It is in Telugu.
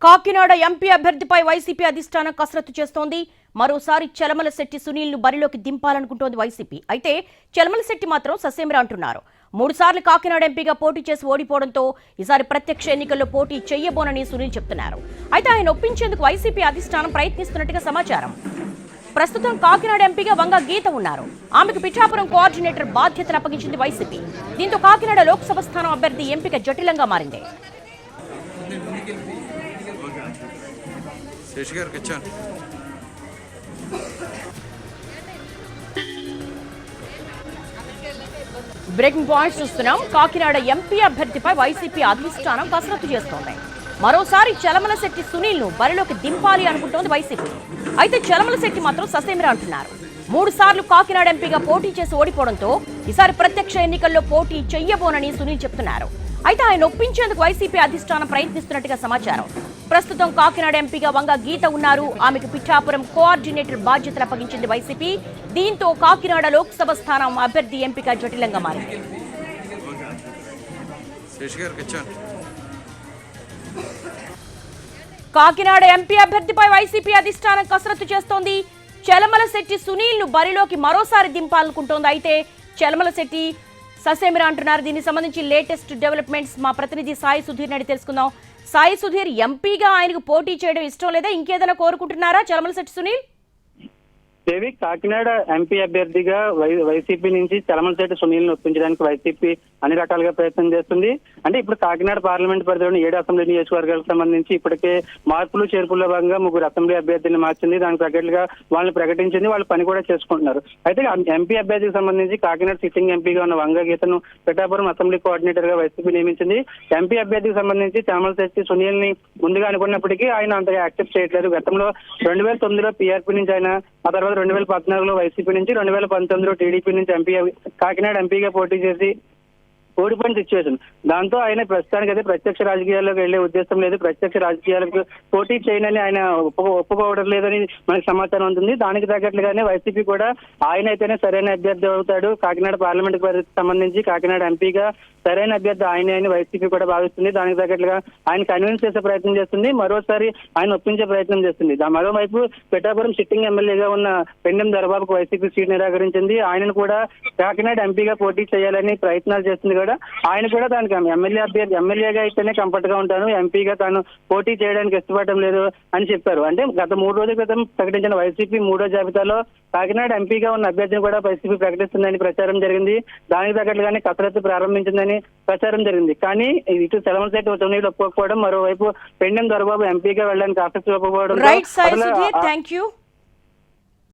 కాకినాడ ఎంపీ అభ్యర్థిపై వైసీపీ అధిష్టానం కసరత్తు చేస్తోంది. మరోసారి చలమలశెట్టి సునీల్ ను బరిలోకి దింపాలనుకుంటోంది వైసీపీ. అయితే చలమలశెట్టి మాత్రం ససేమిరా అంటున్నారు. 3 సార్లు కాకినాడ ఎంపీగా పోటీ చేసి ఓడిపోవడంతో ఈసారి ప్రత్యక్ష ఎన్నికల్లో పోటీ చేయబోనని సునీల్ చెప్తున్నారు. అయితే ఆయన ఒప్పించేందుకు వైసీపీ అధిష్టానం ప్రయత్నిస్తున్నట్టుగా సమాచారం. ప్రస్తుతం కాకినాడ ఎంపీగా వంగ గీత ఉన్నారు. ఆమెకు పిఠాపురం కోఆర్డినేటర్ బాధ్యతలు అప్పగించింది వైసీపీ. దీంతో కాకినాడ లోక్సభ స్థానం అభ్యర్థి ఎంపిక జటిలంగా మారింది. బ్రేకింగ్ పాయింట్స్ చూస్తున్నాం. కాకినాడ ఎంపీ అభ్యర్థిపై వైసీపీ అధిష్టానం కసరత్తు చేస్తోంది. మరోసారి చలమలశెట్టి సునీల్ ను బరిలోకి దింపాలి అనుకుంటోంది వైసీపీ. అయితే చలమలశెట్టి మాత్రం ససేమిరా అంటున్నారు. 3 సార్లు కాకినాడ ఎంపీగా పోటీ చేసి ఓడిపోవడంతో ఈసారి ప్రత్యక్ష ఎన్నికల్లో పోటీ చెయ్యబోనని సునీల్ చెప్తున్నారు. అయితే ఆయన ఒప్పించేందుకు వైసీపీ అధిష్టానం ప్రయత్నిస్తున్నట్టుగా సమాచారం. ప్రస్తుతం కాకినాడ ఎంపీగా వంగ గీత ఉన్నారు. ఆమెకు పిఠాపురం కోఆర్డినేటర్ బాధ్యతలు అప్పగించింది వైసీపీ. దీంతో కాకినాడ లోక్సభ స్థానం అభ్యర్థి ఎంపిక జటిలంగా మారింది. కాకినాడ ఎంపీ అభ్యర్థిపై వైసీపీ అధిష్టానం కసరత్తు చేస్తోంది. చలమలశెట్టి సునీల్ ను బరిలోకి మరోసారి దింపాలనుకుంటోంది. అయితే చలమలశెట్టి ససేమిరా అంటున్నారు. దీనికి సంబంధించి లేటెస్ట్ డెవలప్మెంట్స్ మా ప్రతినిధి సాయి సుధీర్ నడి తెలుసుకుందాం. సాయి సుధీర్, ఎంపీగా ఆయనకు పోటీ చేయడం ఇష్టం లేదా ఇంకేదైనా కోరుకుంటున్నారా చలమలశెట్టి సునీల్? దేవి, కాకినాడ ఎంపీ అభ్యర్థిగా వైసీపీ నుంచి చలమలశెట్టి సునీల్ ను ఒప్పించడానికి వైసీపీ అన్ని రకాలుగా ప్రయత్నం చేస్తుంది. అంటే ఇప్పుడు కాకినాడ పార్లమెంట్ పరిధిలోని 7 అసెంబ్లీ నియోజకవర్గాలకు సంబంధించి ఇప్పటికే మార్పులు చేర్పుల్లో భాగంగా 3 అసెంబ్లీ అభ్యర్థులను మార్చింది. దానికి తగ్గట్టుగా వాళ్ళని ప్రకటించింది. వాళ్ళు పని కూడా చేసుకుంటున్నారు. అయితే ఎంపీ అభ్యర్థికి సంబంధించి కాకినాడ సిట్టింగ్ ఎంపీగా ఉన్న వంగ గీతను పిఠాపురం అసెంబ్లీ కోఆర్డినేటర్ గా వైసీపీ నియమించింది. ఎంపీ అభ్యర్థికి సంబంధించి చలమలశెట్టి సునీల్ ని ముందుగా అనుకున్నప్పటికీ ఆయన అంతగా యాక్సెప్ట్ చేయట్లేదు. గతంలో 2009లో పీఆర్పీ నుంచి ఆయన, ఆ తర్వాత 2014లో వైసీపీ నుంచి, 2019లో టీడీపీ నుంచి కాకినాడ ఎంపీగా పోటీ చేసి ఓడిపోయిన సిచ్యువేషన్. దాంతో ఆయన ప్రస్తుతానికి అయితే ప్రత్యక్ష రాజకీయాల్లోకి వెళ్లే ఉద్దేశం లేదు. ప్రత్యక్ష రాజకీయాలకు పోటీ చేయనని ఆయన ఒప్పుకోవడం లేదని మనకి సమాచారం ఉంటుంది. దానికి తగ్గట్లుగానే వైసీపీ కూడా ఆయన అయితేనే సరైన అభ్యర్థి అవుతాడు, కాకినాడ పార్లమెంట్ పరిధికి సంబంధించి కాకినాడ ఎంపీగా సరైన అభ్యర్థి ఆయన అని వైసీపీ కూడా భావిస్తుంది. దానికి తగ్గట్లుగా ఆయన కన్విన్స్ చేసే ప్రయత్నం చేస్తుంది. మరోసారి ఆయన ఒప్పించే ప్రయత్నం చేస్తుంది. మరోవైపు పిఠాపురం సిట్టింగ్ ఎమ్మెల్యేగా ఉన్న పెండెం దొరబాబుకు వైసీపీ సీట్ నిరాకరించింది. ఆయనను కూడా కాకినాడ ఎంపీగా పోటీ చేయాలని ప్రయత్నాలు చేస్తుంది. కూడా ఆయన కూడా దానికి ఎమ్మెల్యేగా అయితేనే కంఫర్ట్ గా ఉంటాను, ఎంపీగా తాను పోటీ చేయడానికి ఇష్టపడటం లేదు అని చెప్పారు. అంటే గత 3 రోజుల క్రితం ప్రకటించిన వైసీపీ 3వ జాబితాలో కాకినాడ ఎంపీగా ఉన్న అభ్యర్థిని కూడా వైసీపీ ప్రకటిస్తుందని ప్రచారం జరిగింది. దానికి తగ్గట్లుగానే కసరత్తు ప్రారంభించిందని ప్రచారం జరిగింది. కానీ ఇటు చలమలశెట్టి సునీల్ ఒప్పుకోకపోవడం, మరోవైపు పెండెం దొరబాబు ఎంపీగా వెళ్ళడానికి ఆసక్తి చూపకపోవడం